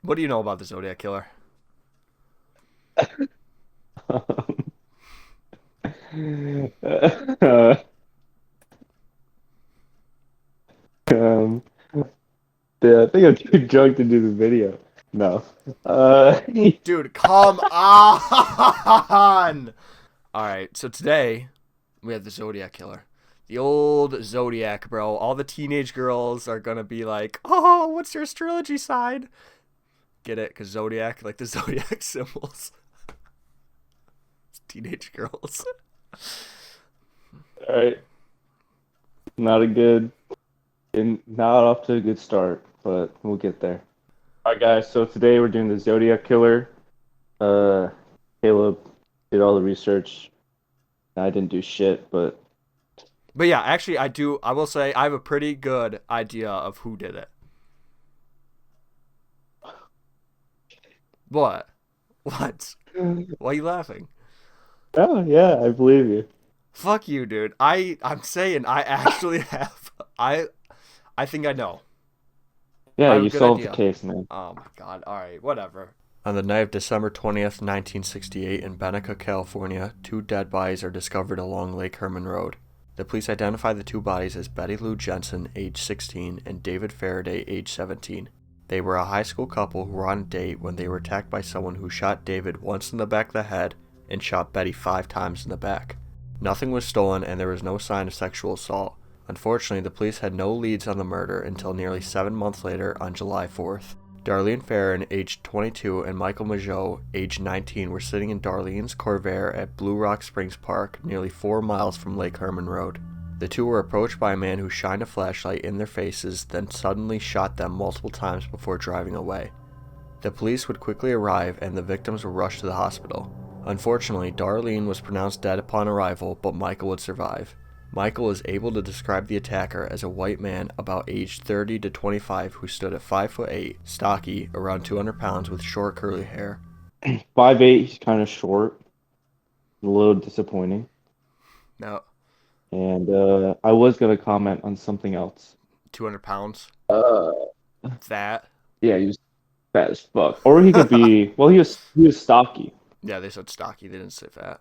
What do you know about the Zodiac Killer? um, yeah, I think I'm too drunk to do the video. No. Uh, Dude, come on! Alright, so today we have the Zodiac Killer. The old Zodiac, bro. All the teenage girls are gonna be like, oh, what's your astrology sign? Get it? Because Zodiac, like the Zodiac symbols. Teenage girls. all right. Not a good, not off to a good start, but we'll get there. All right, guys. So today we're doing the Zodiac Killer. Uh, Caleb did all the research. I didn't do shit, but But yeah, actually, I will say, I have a pretty good idea of who did it. What? What? Why are you laughing? oh yeah, I believe you. Fuck you, dude. I'm saying I actually have. I think I know. Yeah, I have a you good solved the idea. case, man. Oh my god. All right, whatever. On the night of December 20th, 1968, in Benica, California, two dead bodies are discovered along Lake Herman Road. The police identify the two bodies as Betty Lou Jensen, age 16, and David Faraday, age 17. They were a high school couple who were on a date when they were attacked by someone who shot David once in the back of the head and shot Betty 5 times in the back. Nothing was stolen and there was no sign of sexual assault. Unfortunately, the police had no leads on the murder until nearly 7 months later on July 4th. Darlene Farron, aged 22, and Michael Majot, aged 19, were sitting in Darlene's Corvair at Blue Rock Springs Park, nearly 4 miles from Lake Herman Road. The two were approached by a man who shined a flashlight in their faces, then suddenly shot them multiple times before driving away. The police would quickly arrive and the victims were rushed to the hospital. Unfortunately, Darlene was pronounced dead upon arrival, but Michael would survive. Michael is able to describe the attacker as a white man about aged 30 to 25 who stood at 5'8", stocky, around 200 pounds with short curly hair. 5'8", he's kind of short, a little disappointing. Now, And I was gonna comment on something else. 200 pounds. Uh, That. yeah, he was fat as fuck. Or he could be, well, he was stocky. Yeah, they said stocky. They didn't say fat.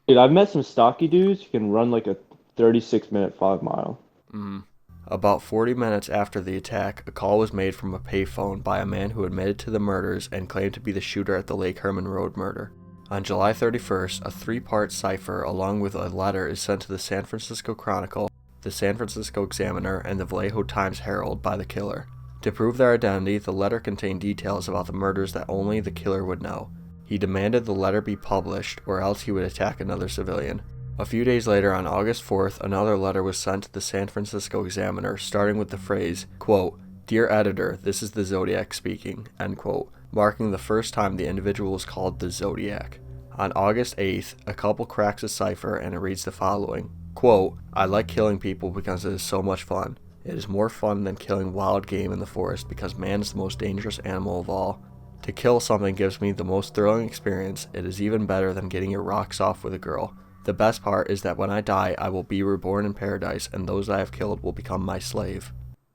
Dude, I've met some stocky dudes who can run like a 36-minute 5 mile. Mm. About 40 minutes after the attack, a call was made from a payphone by a man who admitted to the murders and claimed to be the shooter at the Lake Herman Road murder. On July 31st, a 3-part cipher along with a letter is sent to the San Francisco Chronicle, the San Francisco Examiner, and the Vallejo Times-Herald by the killer. To prove their identity, the letter contained details about the murders that only the killer would know. He demanded the letter be published, or else he would attack another civilian. A few days later, on August 4th, another letter was sent to the San Francisco Examiner, starting with the phrase, quote, "Dear editor, this is the Zodiac speaking," end quote, marking the first time the individual was called the Zodiac. On August 8th, a couple cracks a cipher and it reads the following, quote, "I like killing people because it is so much fun. It is more fun than killing wild game in the forest because man is the most dangerous animal of all. To kill something gives me the most thrilling experience. It is even better than getting your rocks off with a girl. The best part is that when I die, I will be reborn in paradise, and those I have killed will become my slave."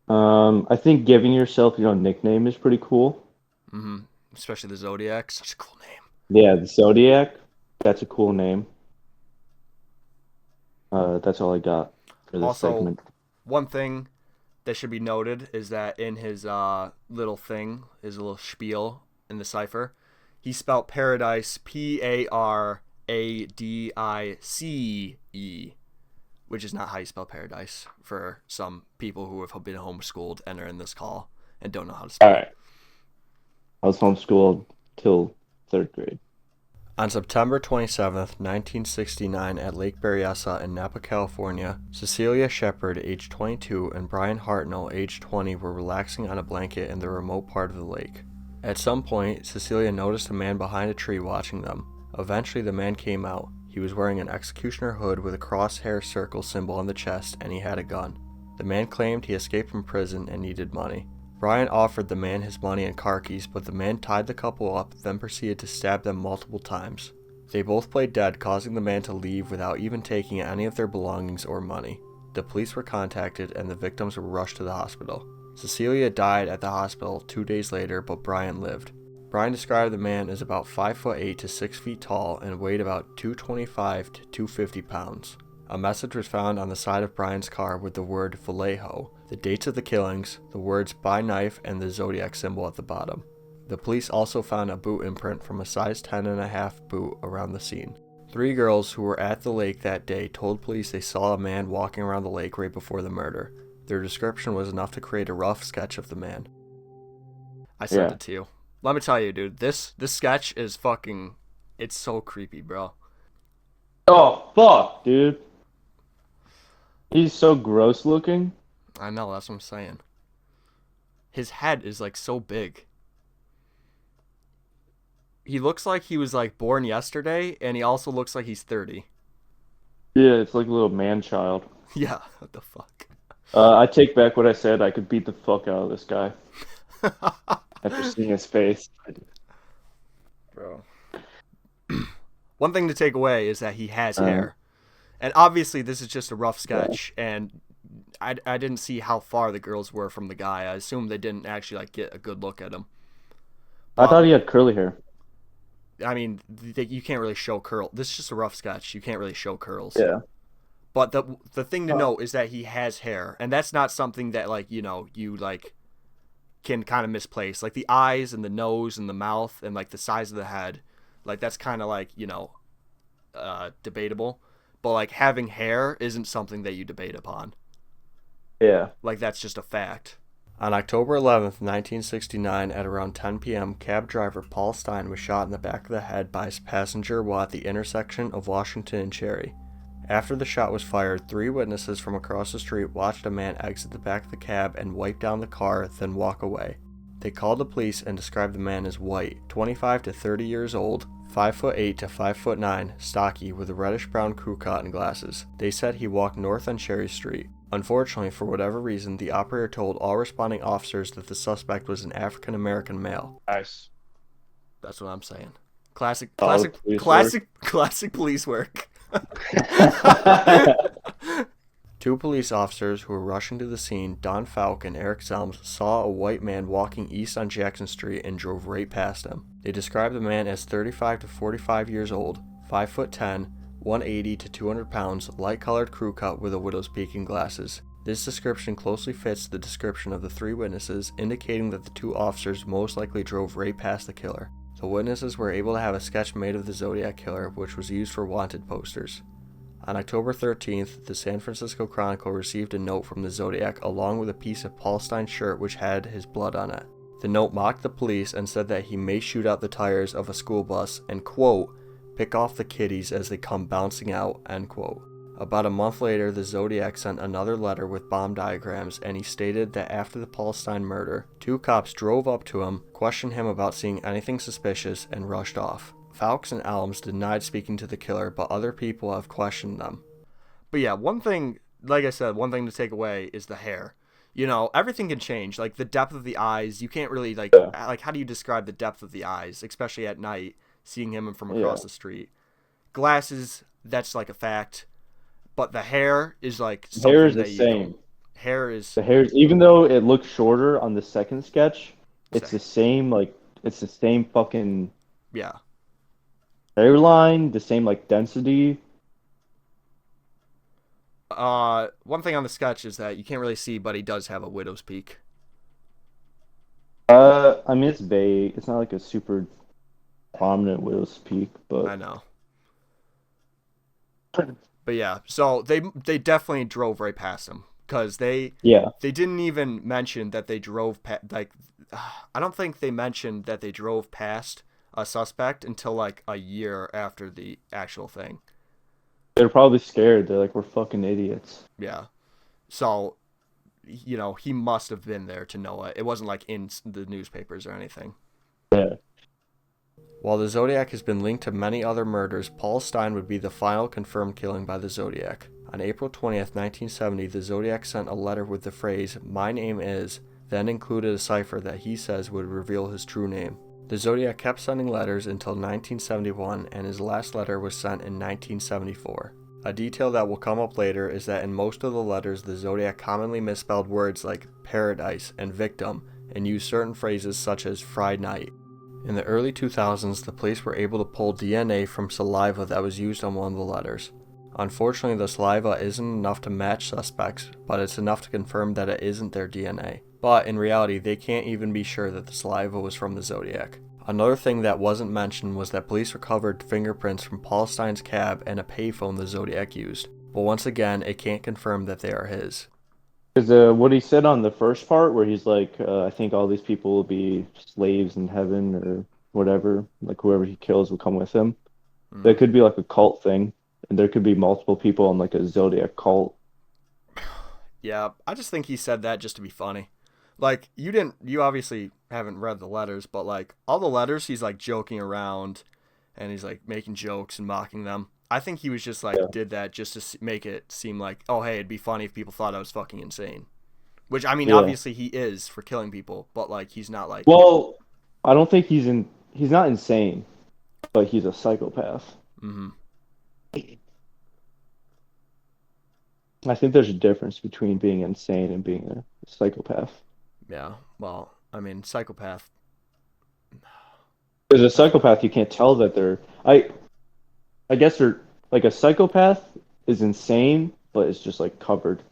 I think giving yourself your own nickname is pretty cool. Mm-hmm. Especially the Zodiac. Such a cool name. Yeah, the Zodiac, that's a cool name. That's all I got for this Also, segment. one thing that should be noted is that in his little thing, his little spiel in the cipher, he spelled paradise Paradice, which is not how you spell paradise for some people who have been homeschooled and are in this call and don't know how to All spell it. right, I was homeschooled till third grade. On September 27th, 1969, at Lake Berryessa in Napa, California, Cecilia Shepard, age 22, and Brian Hartnell, age 20, were relaxing on a blanket in the remote part of the lake. At some point, Cecilia noticed a man behind a tree watching them. Eventually, the man came out. He was wearing an executioner hood with a crosshair circle symbol on the chest, and he had a gun. The man claimed he escaped from prison and needed money. Brian offered the man his money and car keys, but the man tied the couple up, then proceeded to stab them multiple times. They both played dead, causing the man to leave without even taking any of their belongings or money. The police were contacted and the victims were rushed to the hospital. Cecilia died at the hospital 2 days later, but Brian lived. Brian described the man as about 5'8" to 6 feet tall and weighed about 225 to 250 pounds. A message was found on the side of Brian's car with the word Vallejo, the dates of the killings, the words by knife, and the Zodiac symbol at the bottom. The police also found a boot imprint from a size 10.5 boot around the scene. 3 girls who were at the lake that day told police they saw a man walking around the lake right before the murder. Their description was enough to create a rough sketch of the man. I sent it to you. Let me tell you, dude, this sketch is fucking... It's so creepy, bro. Oh, fuck, dude. He's so gross looking. I know, that's what I'm saying. His head is, like, so big. He looks like he was, like, born yesterday, and he also looks like he's 30. Yeah, it's like a little man-child. Yeah, what the fuck? I take back what I said. I could beat the fuck out of this guy. After seeing his face. Bro. One thing to take away is that he has hair. And obviously this is just a rough sketch, and I didn't see how far the girls were from the guy. I assume they didn't actually, like, get a good look at him. I thought he had curly hair. I mean, you can't really show curl. This is just a rough sketch. You can't really show curls. Yeah. But the thing to note is that he has hair, and that's not something that, like, you know, you, like, can kind of misplace. Like, the eyes and the nose and the mouth and, like, the size of the head, like, that's kind of, like, you know, debatable. But, like, having hair isn't something that you debate upon. Yeah. Like, that's just a fact. On October 11th, 1969, at around 10 p.m., cab driver Paul Stein was shot in the back of the head by his passenger while at the intersection of Washington and Cherry. After the shot was fired, 3 witnesses from across the street watched a man exit the back of the cab and wipe down the car, then walk away. They called the police and described the man as white, 25 to 30 years old, 5'8" to 5'9", stocky, with a reddish-brown crew cut and glasses. They said he walked north on Cherry Street. Unfortunately, for whatever reason, the operator told all responding officers that the suspect was an African-American male. Nice. That's what I'm saying. Classic police work. 2 police officers who were rushing to the scene, Don Falk and Eric Zelms, saw a white man walking east on Jackson Street and drove right past him. They described the man as 35 to 45 years old, 5'10", 180 to 200 pounds, light-colored crew cut with a widow's peak and glasses. This description closely fits the description of the 3 witnesses, indicating that the 2 officers most likely drove right past the killer. The witnesses were able to have a sketch made of the Zodiac Killer, which was used for wanted posters. On October 13th, the San Francisco Chronicle received a note from the Zodiac along with a piece of Paul Stein's shirt which had his blood on it. The note mocked the police and said that he may shoot out the tires of a school bus and, quote, pick off the kiddies as they come bouncing out, end quote. About a month later, the Zodiac sent another letter with bomb diagrams, and he stated that after the Paul Stein murder, 2 cops drove up to him, questioned him about seeing anything suspicious, and rushed off. Falks and Elms denied speaking to the killer, but other people have questioned them. But yeah, one thing, like I said, one thing to take away is the hair. You know, everything can change. Like, the depth of the eyes, you can't really, like, how do you describe the depth of the eyes, especially at night, seeing him from across the street? Glasses, that's, like, a fact. But the hair is, like, something hair is that the same. The hair, even though it looks shorter on the second sketch, it's the same, like, it's the same fucking... Yeah. Hairline, the same, like, density. One thing on the sketch is that you can't really see, but he does have a widow's peak. I mean, it's vague. It's not like a super prominent widow's peak, but... I know. But yeah, so they definitely drove right past him, because they didn't even mention that they drove I don't think they mentioned that they drove past a suspect until like a year after the actual thing. They're probably scared. They're like, we're fucking idiots. Yeah. So, you know, he must have been there to know it. It wasn't like in the newspapers or anything. Yeah. While the Zodiac has been linked to many other murders, Paul Stein would be the final confirmed killing by the Zodiac. On April 20th, 1970, the Zodiac sent a letter with the phrase, "My name is," then included a cipher that he says would reveal his true name. The Zodiac kept sending letters until 1971, and his last letter was sent in 1974. A detail that will come up later is that in most of the letters, the Zodiac commonly misspelled words like paradise and victim and used certain phrases such as Friday night. In the early 2000s, the police were able to pull DNA from saliva that was used on one of the letters. Unfortunately, the saliva isn't enough to match suspects, but it's enough to confirm that it isn't their DNA. But in reality, they can't even be sure that the saliva was from the Zodiac. Another thing that wasn't mentioned was that police recovered fingerprints from Paul Stein's cab and a payphone the Zodiac used. But once again, it can't confirm that they are his. Because what he said on the first part, where he's like, I think all these people will be slaves in heaven or whatever, like whoever he kills will come with him. That could be like a cult thing, and there could be multiple people in like a Zodiac cult. Yeah, I just think he said that just to be funny. Like, you obviously haven't read the letters, but like all the letters, he's like joking around and he's like making jokes and mocking them. I think he was just like, did that just to make it seem like, oh, hey, it'd be funny if people thought I was fucking insane. Which, I mean, obviously he is for killing people, but like, he's not like. Well, I don't think he's not insane, but he's a psychopath. Mm-hmm. I think there's a difference between being insane and being a psychopath. Yeah, well, I mean, psychopath. Because a psychopath, you can't tell that they're. I guess they're like a psychopath is insane, but it's just like covered.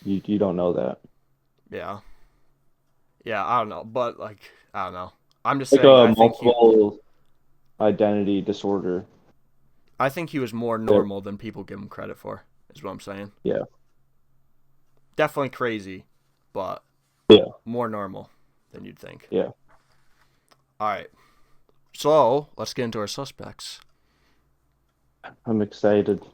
You don't know that. Yeah. Yeah, I don't know, but like I don't know. I'm just Like saying. a multiple identity disorder. I think he was more normal than people give him credit for. Is what I'm saying. Yeah. Definitely crazy, but more normal than you'd think. Yeah. All right. So let's get into our suspects. I'm excited.